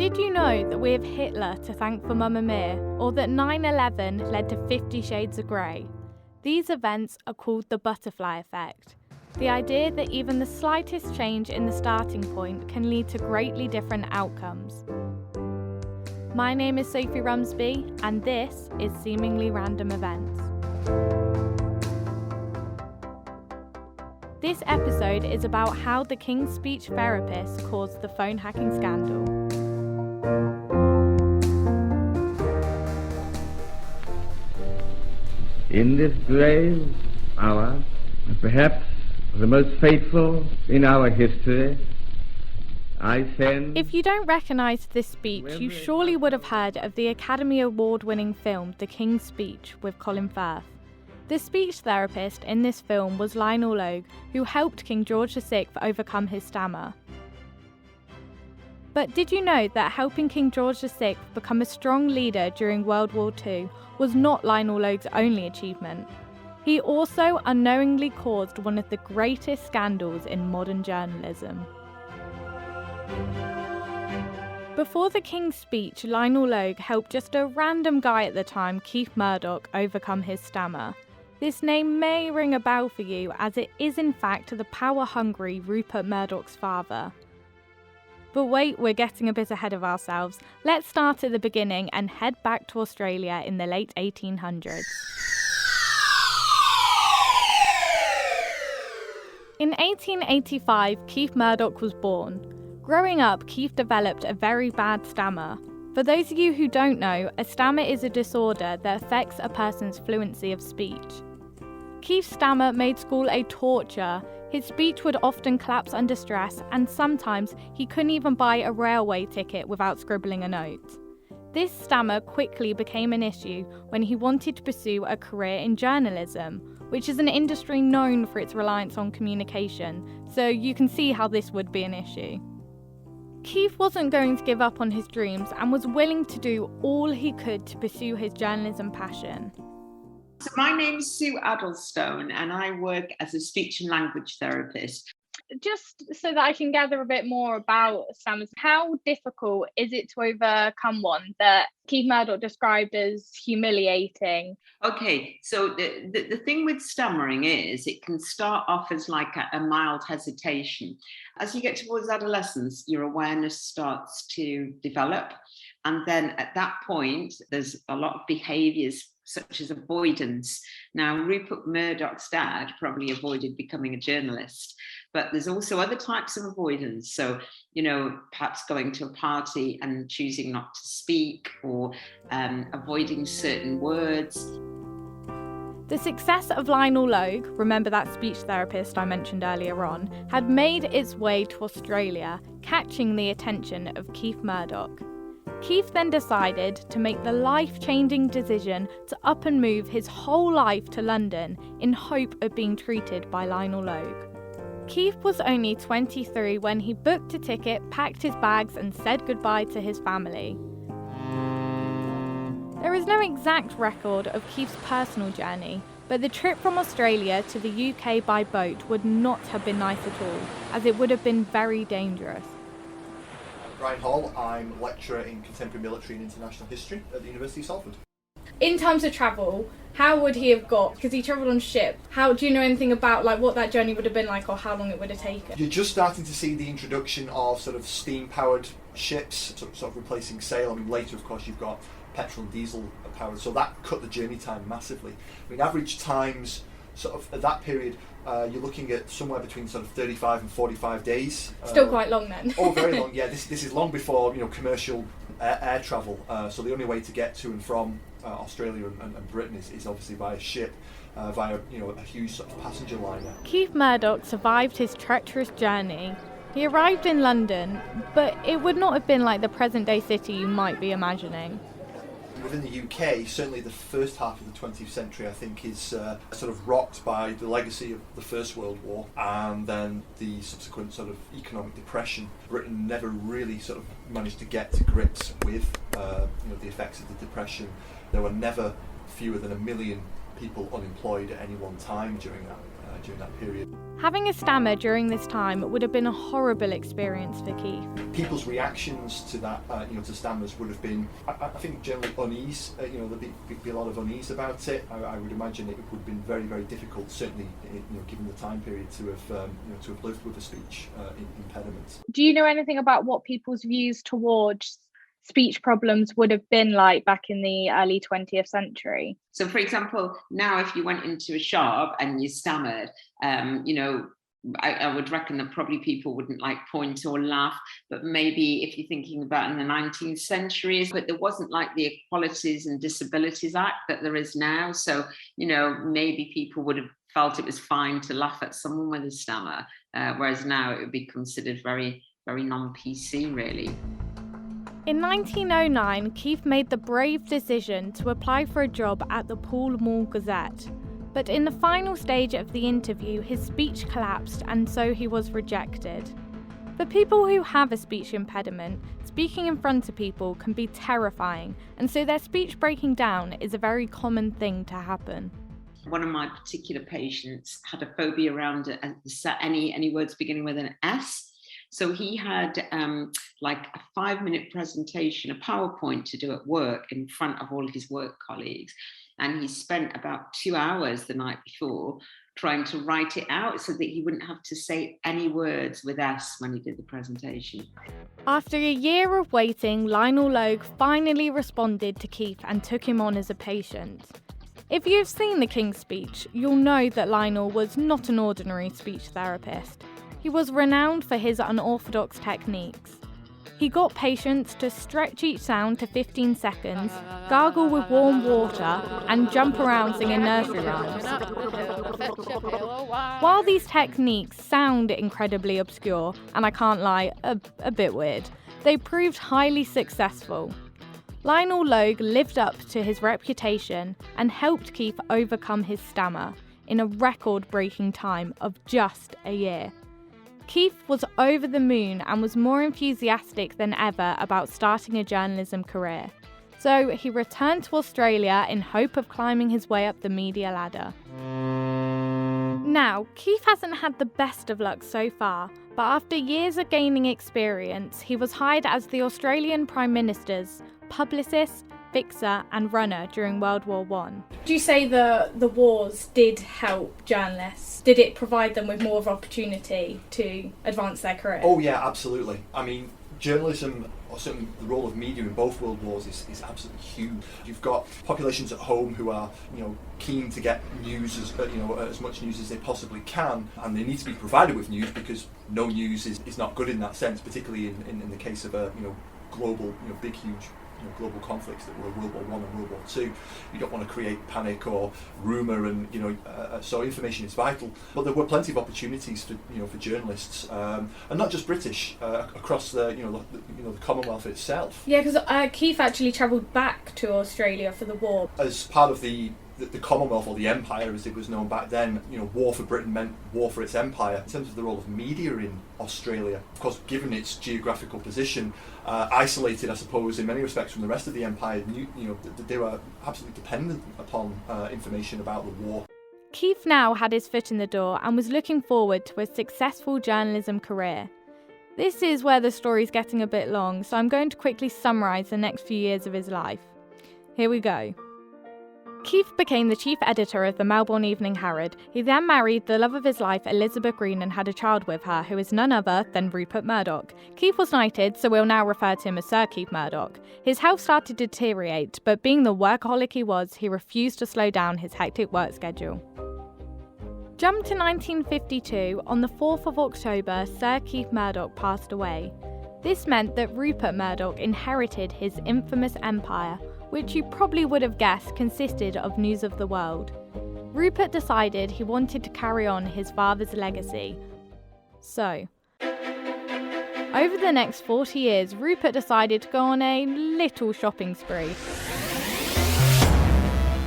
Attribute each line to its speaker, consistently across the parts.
Speaker 1: Did you know that we have Hitler to thank for Mamma Mia, or that 9/11 led to 50 Shades of Grey? These events are called the butterfly effect. The idea that even the slightest change in the starting point can lead to greatly different outcomes. My name is Sophie Rumsby, and this is Seemingly Random Events. This episode is about how the King's Speech therapist caused the phone hacking scandal.
Speaker 2: In this grave hour, perhaps the most fateful in our history, I send...
Speaker 1: If you don't recognise this speech, you surely would have heard of the Academy Award-winning film The King's Speech with Colin Firth. The speech therapist in this film was Lionel Logue, who helped King George VI overcome his stammer. But did you know that helping King George VI become a strong leader during World War II was not Lionel Logue's only achievement? He also unknowingly caused one of the greatest scandals in modern journalism. Before the King's Speech, Lionel Logue helped just a random guy at the time, Keith Murdoch, overcome his stammer. This name may ring a bell for you, as it is in fact the power-hungry Rupert Murdoch's father. But wait, we're getting a bit ahead of ourselves. Let's start at the beginning and head back to Australia in the late 1800s. In 1885, Keith Murdoch was born. Growing up, Keith developed a very bad stammer. For those of you who don't know, a stammer is a disorder that affects a person's fluency of speech. Keith's stammer made school a torture. His speech would often collapse under stress, and sometimes he couldn't even buy a railway ticket without scribbling a note. This stammer quickly became an issue when he wanted to pursue a career in journalism, which is an industry known for its reliance on communication, so you can see how this would be an issue. Keith wasn't going to give up on his dreams and was willing to do all he could to pursue his journalism passion.
Speaker 3: So my name's Sue Addlestone, and I work as a speech and language therapist.
Speaker 4: Just so that I can gather a bit more about stammers, how difficult is it to overcome one that Keith Murdoch described as humiliating?
Speaker 3: Okay, so the thing with stammering is it can start off as like a mild hesitation. As you get towards adolescence, your awareness starts to develop. And then at that point, there's a lot of behaviours such as avoidance. Now, Rupert Murdoch's dad probably avoided becoming a journalist, but there's also other types of avoidance. So, perhaps going to a party and choosing not to speak, or avoiding certain words.
Speaker 1: The success of Lionel Logue, remember that speech therapist I mentioned earlier on, had made its way to Australia, catching the attention of Keith Murdoch. Keith then decided to make the life-changing decision to up and move his whole life to London in hope of being treated by Lionel Logue. Keith was only 23 when he booked a ticket, packed his bags and said goodbye to his family. There is no exact record of Keith's personal journey, but the trip from Australia to the UK by boat would not have been nice at all, as it would have been very dangerous.
Speaker 5: Brian Hall, I'm lecturer in contemporary military and international history at the University of Salford.
Speaker 1: In terms of travel, how would he have got, because he travelled on ship, do you know anything about what that journey would have been like, or how long it would have taken?
Speaker 5: You're just starting to see the introduction of sort of steam-powered ships, sort of replacing sail. I mean, later, of course, you've got petrol and diesel powered, so that cut the journey time massively. I mean, average times, sort of at that period, you're looking at somewhere between sort of 35 and 45 days.
Speaker 1: Still quite long then.
Speaker 5: Oh, very long. Yeah, this is long before commercial air travel. So the only way to get to and from Australia and Britain is obviously via ship, via a huge sort of passenger liner.
Speaker 1: Keith Murdoch survived his treacherous journey. He arrived in London, but it would not have been like the present-day city you might be imagining.
Speaker 5: Within the UK, certainly the first half of the 20th century, I think, is sort of rocked by the legacy of the First World War and then the subsequent sort of economic depression. Britain never really sort of managed to get to grips with the effects of the depression. There were never fewer than 1 million people unemployed at any one time during during that period.
Speaker 1: Having a stammer during this time would have been a horrible experience for Keith.
Speaker 5: People's reactions to that, to stammers would have been, I think, generally unease. There'd be a lot of unease about it. I would imagine it would have been very, very difficult, certainly, given the time period, to have lived with a speech impediment.
Speaker 4: Do you know anything about what people's views towards speech problems would have been like back in the early 20th century?
Speaker 3: So, for example, now if you went into a shop and you stammered, I would reckon that probably people wouldn't like point or laugh, but maybe if you're thinking about in the 19th century, but there wasn't like the Equalities and Disabilities Act that there is now. So, maybe people would have felt it was fine to laugh at someone with a stammer, whereas now it would be considered very, very non-PC, really.
Speaker 1: In 1909, Keith made the brave decision to apply for a job at the Pall Mall Gazette. But in the final stage of the interview, his speech collapsed and so he was rejected. For people who have a speech impediment, speaking in front of people can be terrifying, and so their speech breaking down is a very common thing to happen.
Speaker 3: One of my particular patients had a phobia around any words beginning with an S. So he had like a 5-minute presentation, a PowerPoint to do at work in front of all of his work colleagues. And he spent about 2 hours the night before trying to write it out so that he wouldn't have to say any words with S when he did the presentation.
Speaker 1: After a year of waiting, Lionel Logue finally responded to Keith and took him on as a patient. If you've seen The King's Speech, you'll know that Lionel was not an ordinary speech therapist. He was renowned for his unorthodox techniques. He got patients to stretch each sound to 15 seconds, gargle with warm water, and jump around singing nursery rhymes. While these techniques sound incredibly obscure, and I can't lie, a bit weird, they proved highly successful. Lionel Logue lived up to his reputation and helped Keith overcome his stammer in a record-breaking time of just a year. Keith was over the moon and was more enthusiastic than ever about starting a journalism career. So he returned to Australia in hope of climbing his way up the media ladder. Now, Keith hasn't had the best of luck so far, but after years of gaining experience, he was hired as the Australian Prime Minister's publicist, fixer and runner during World War I.
Speaker 6: Do you say the wars did help journalists? Did it provide them with more of opportunity to advance their career?
Speaker 5: Oh yeah, absolutely. I mean, journalism, or certainly the role of media in both world wars is absolutely huge. You've got populations at home who are, keen to get news as much news as they possibly can, and they need to be provided with news because no news is not good in that sense, particularly in the case of a global, big, huge global conflicts that were World War I and World War II. You don't want to create panic or rumour, and so information is vital. But there were plenty of opportunities for journalists, and not just British, across the Commonwealth itself.
Speaker 6: Yeah, because Keith actually travelled back to Australia for the war
Speaker 5: as part of the Commonwealth, or the Empire as it was known back then. War for Britain meant war for its empire. In terms of the role of media in Australia, of course, given its geographical position, isolated, I suppose, in many respects from the rest of the empire, they were absolutely dependent upon information about the war.
Speaker 1: Keith now had his foot in the door and was looking forward to a successful journalism career. This is where the story's getting a bit long, so I'm going to quickly summarise the next few years of his life. Here we go. Keith became the chief editor of the Melbourne Evening Herald. He then married the love of his life, Elizabeth Green, and had a child with her, who is none other than Rupert Murdoch. Keith was knighted, so we'll now refer to him as Sir Keith Murdoch. His health started to deteriorate, but being the workaholic he was, he refused to slow down his hectic work schedule. Jump to 1952, on the 4th of October, Sir Keith Murdoch passed away. This meant that Rupert Murdoch inherited his infamous empire, which you probably would have guessed consisted of news of the world. Rupert decided he wanted to carry on his father's legacy. So, over the next 40 years, Rupert decided to go on a little shopping spree.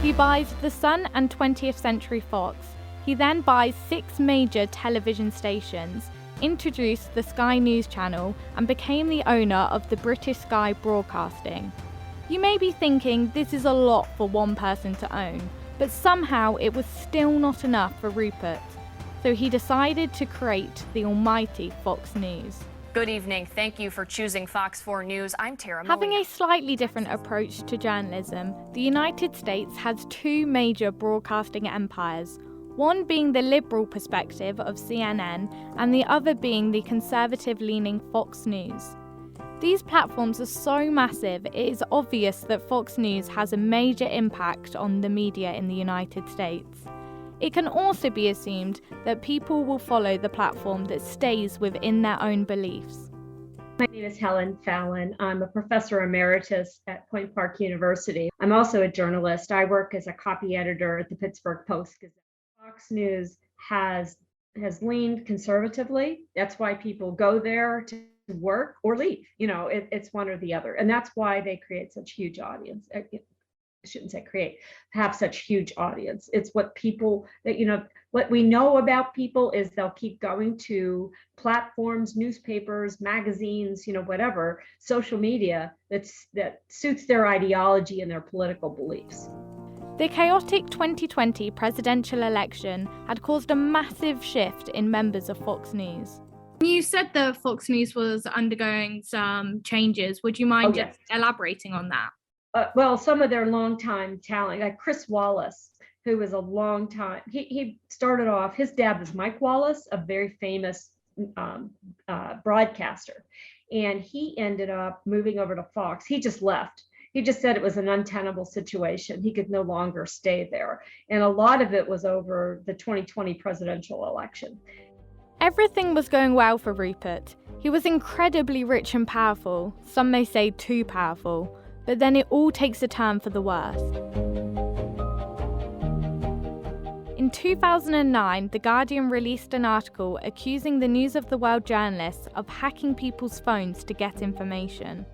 Speaker 1: He buys The Sun and 20th Century Fox. He then buys 6 major television stations, introduced the Sky News Channel, and became the owner of the British Sky Broadcasting. You may be thinking this is a lot for one person to own, but somehow it was still not enough for Rupert. so he decided to create the almighty Fox News.
Speaker 7: Good evening. Thank you for choosing Fox 4 News. I'm Tara
Speaker 1: Having
Speaker 7: Molina.
Speaker 1: a slightly different approach to journalism, the United States has two major broadcasting empires, one being the liberal perspective of CNN and the other being the conservative-leaning Fox News. These platforms are so massive, it is obvious that Fox News has a major impact on the media in the United States. It can also be assumed that people will follow the platform that stays within their own beliefs.
Speaker 8: My name is Helen Fallon. I'm a professor emeritus at Point Park University. I'm also a journalist. I work as a copy editor at the Pittsburgh Post-Gazette. Fox News has leaned conservatively. That's why people go there to work or leave. It's one or the other. And that's why they create such huge audience. I shouldn't say create, have such huge audience. It's what people what we know about people is they'll keep going to platforms, newspapers, magazines, whatever, social media that suits their ideology and their political beliefs.
Speaker 1: The chaotic 2020 presidential election had caused a massive shift in members of Fox News.
Speaker 6: You said that Fox News was undergoing some changes. Would you mind just elaborating on that?
Speaker 8: Well, some of their longtime talent, like Chris Wallace, who was a long time, he started off, his dad was Mike Wallace, a very famous broadcaster. And he ended up moving over to Fox. He just left. He just said it was an untenable situation. He could no longer stay there. And a lot of it was over the 2020 presidential election.
Speaker 1: Everything was going well for Rupert. He was incredibly rich and powerful, some may say too powerful, but then it all takes a turn for the worse. In 2009, The Guardian released an article accusing the News of the World journalists of hacking people's phones to get information.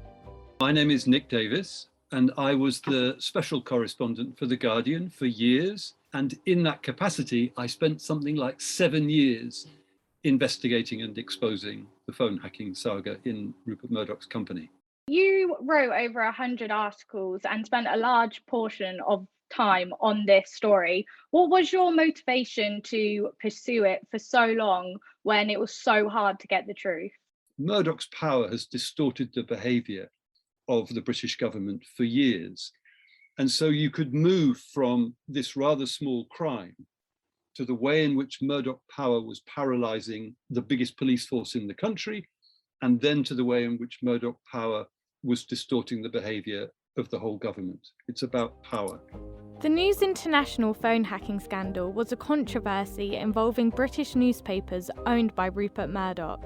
Speaker 9: My name is Nick Davis, and I was the special correspondent for The Guardian for years. And in that capacity, I spent something like 7 years investigating and exposing the phone hacking saga in Rupert Murdoch's company.
Speaker 4: You wrote over 100 articles and spent a large portion of time on this story. What was your motivation to pursue it for so long when it was so hard to get the truth?
Speaker 9: Murdoch's power has distorted the behaviour of the British government for years. And so you could move from this rather small crime to the way in which Murdoch power was paralysing the biggest police force in the country, and then to the way in which Murdoch power was distorting the behaviour of the whole government. It's about power.
Speaker 1: The News International phone hacking scandal was a controversy involving British newspapers owned by Rupert Murdoch.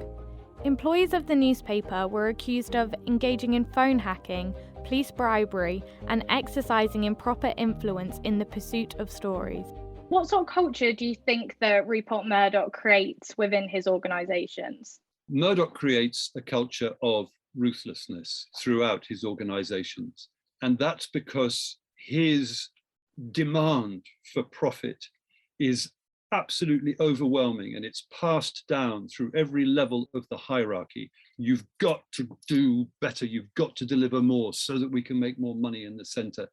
Speaker 1: Employees of the newspaper were accused of engaging in phone hacking, police bribery, and exercising improper influence in the pursuit of stories.
Speaker 4: What sort of culture do you think that Rupert Murdoch creates within his organisations?
Speaker 9: Murdoch creates a culture of ruthlessness throughout his organisations. And that's because his demand for profit is absolutely overwhelming, and it's passed down through every level of the hierarchy. You've got to do better, you've got to deliver more so that we can make more money in the centre.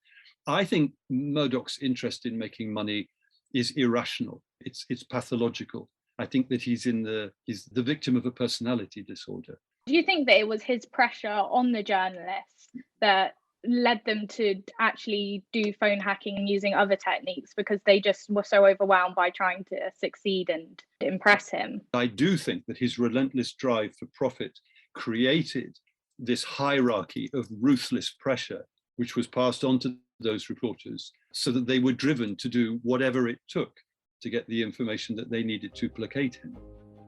Speaker 9: I think Murdoch's interest in making money is irrational, it's pathological. I think that he's the victim of a personality disorder.
Speaker 4: Do you think that it was his pressure on the journalists that led them to actually do phone hacking and using other techniques because they just were so overwhelmed by trying to succeed and impress him?
Speaker 9: I do think that his relentless drive for profit created this hierarchy of ruthless pressure, which was passed on to those reporters so that they were driven to do whatever it took to get the information that they needed to placate him.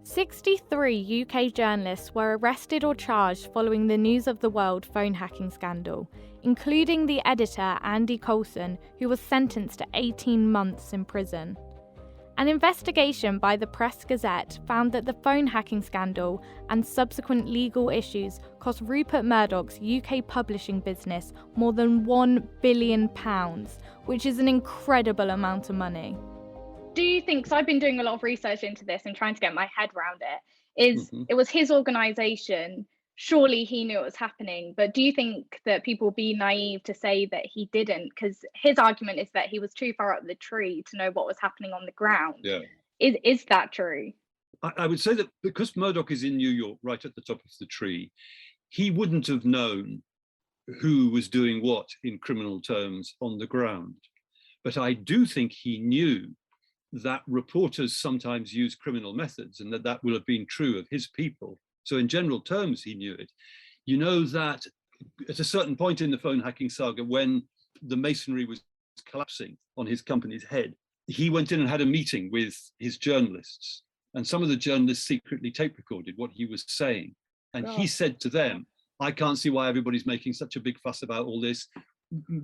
Speaker 1: 63 UK journalists were arrested or charged following the News of the World phone hacking scandal, including the editor Andy Coulson, who was sentenced to 18 months in prison. An investigation by the Press Gazette found that the phone hacking scandal and subsequent legal issues cost Rupert Murdoch's UK publishing business more than £1 billion, which is an incredible amount of money.
Speaker 4: Do you think, so I've been doing a lot of research into this and trying to get my head around it, it was his organisation, surely he knew it was happening, but do you think that people be naive to say that he didn't? Because his argument is that he was too far up the tree to know what was happening on the ground.
Speaker 9: Yeah.
Speaker 4: Is that true?
Speaker 9: I would say that because Murdoch is in New York, right at the top of the tree, he wouldn't have known who was doing what in criminal terms on the ground. But I do think he knew that reporters sometimes use criminal methods, and that will have been true of his people. So in general terms, he knew it. You know that at a certain point in the phone hacking saga, when the masonry was collapsing on his company's head, he went in and had a meeting with his journalists, and some of the journalists secretly tape recorded what he was saying. And he said to them, I can't see why everybody's making such a big fuss about all this.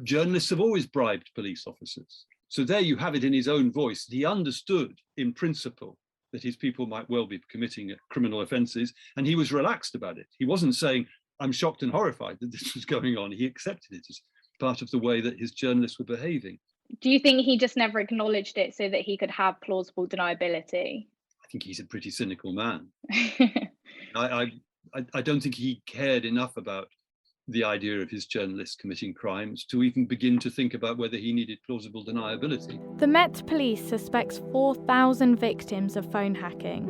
Speaker 9: Journalists have always bribed police officers. So there you have it in his own voice. He understood in principle that his people might well be committing criminal offenses, and he was relaxed about it. He wasn't saying, I'm shocked and horrified that this was going on. He accepted it as part of the way that his journalists were behaving.
Speaker 4: Do you think he just never acknowledged it so that he could have plausible deniability?
Speaker 9: I think he's a pretty cynical man. I don't think he cared enough about the idea of his journalists committing crimes to even begin to think about whether he needed plausible deniability.
Speaker 1: The Met Police suspects 4,000 victims of phone hacking.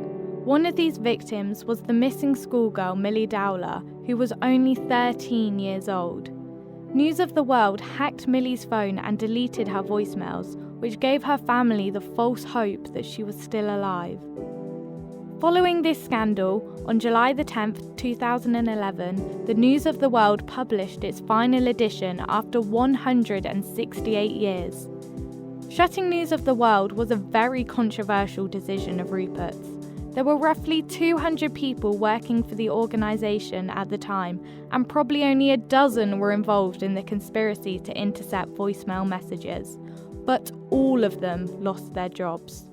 Speaker 1: One of these victims was the missing schoolgirl Millie Dowler, who was only 13 years old. News of the World hacked Millie's phone and deleted her voicemails, which gave her family the false hope that she was still alive. Following this scandal, on July the 10th, 2011, the News of the World published its final edition after 168 years. Shutting News of the World was a very controversial decision of Rupert's. There were roughly 200 people working for the organisation at the time, and probably only a dozen were involved in the conspiracy to intercept voicemail messages. But all of them lost their jobs.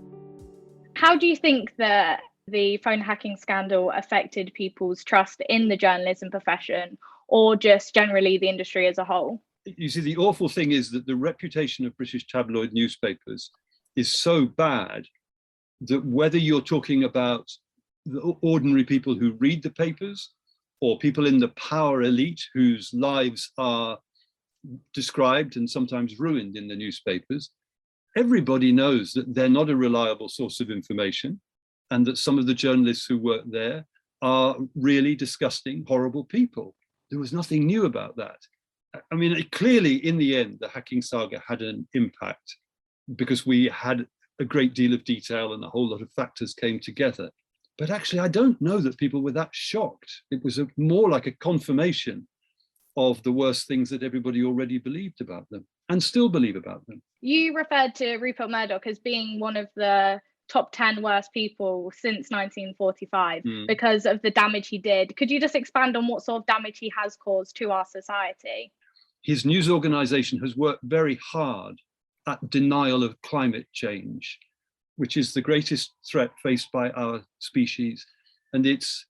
Speaker 4: How do you think that the phone hacking scandal affected people's trust in the journalism profession, or just generally the industry as a whole?
Speaker 9: You see, the awful thing is that the reputation of British tabloid newspapers is so bad that whether you're talking about the ordinary people who read the papers, or people in the power elite whose lives are described and sometimes ruined in the newspapers, everybody knows that they're not a reliable source of information, and that some of the journalists who work there are really disgusting, horrible people. There was nothing new about that. I mean, clearly, in the end, the hacking saga had an impact because we had a great deal of detail and a whole lot of factors came together. But actually, I don't know that people were that shocked. It was more like a confirmation of the worst things that everybody already believed about them and still believe about them.
Speaker 4: You referred to Rupert Murdoch as being one of the top 10 worst people since 1945 because of the damage he did. Could you just expand on what sort of damage he has caused to our society?
Speaker 9: His news organization has worked very hard at denial of climate change, which is the greatest threat faced by our species. And it's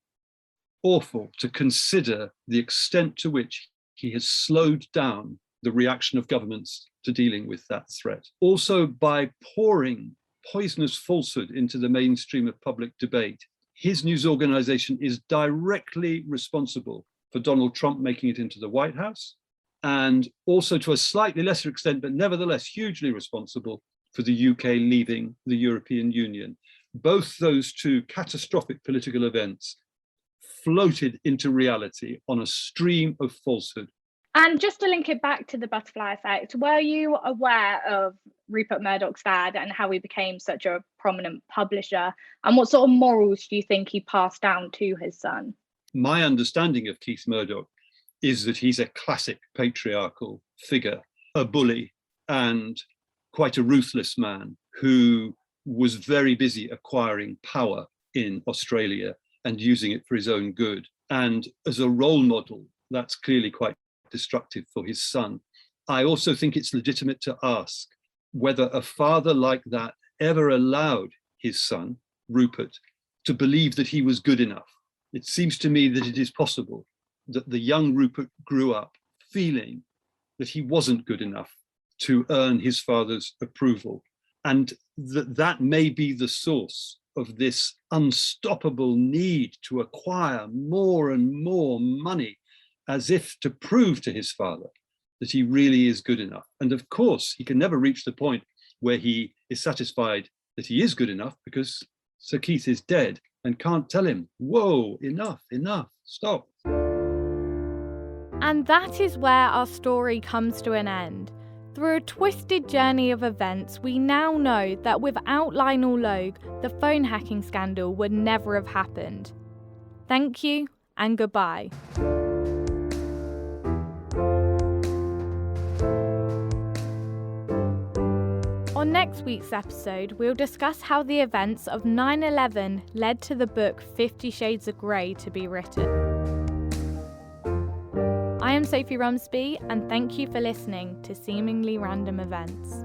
Speaker 9: awful to consider the extent to which he has slowed down the reaction of governments to dealing with that threat. Also, by pouring poisonous falsehood into the mainstream of public debate, his news organization is directly responsible for Donald Trump making it into the White House, and also to a slightly lesser extent, but nevertheless hugely responsible for the UK leaving the European Union. Both those two catastrophic political events floated into reality on a stream of falsehood.
Speaker 4: And just to link it back to the butterfly effect, were you aware of Rupert Murdoch's dad and how he became such a prominent publisher? And what sort of morals do you think he passed down to his son?
Speaker 9: My understanding of Keith Murdoch is that he's a classic patriarchal figure, a bully, and quite a ruthless man who was very busy acquiring power in Australia and using it for his own good. And as a role model, that's clearly quite destructive for his son. I also think it's legitimate to ask whether a father like that ever allowed his son, Rupert, to believe that he was good enough. It seems to me that it is possible that the young Rupert grew up feeling that he wasn't good enough to earn his father's approval, and that may be the source of this unstoppable need to acquire more and more money, as if to prove to his father that he really is good enough. And of course, he can never reach the point where he is satisfied that he is good enough because Sir Keith is dead and can't tell him, whoa, enough, stop.
Speaker 1: And that is where our story comes to an end. Through a twisted journey of events, we now know that without Lionel Logue, the phone hacking scandal would never have happened. Thank you and goodbye. On next week's episode, we'll discuss how the events of 9/11 led to the book 50 Shades of Grey to be written. I am Sophie Rumsby, and thank you for listening to Seemingly Random Events.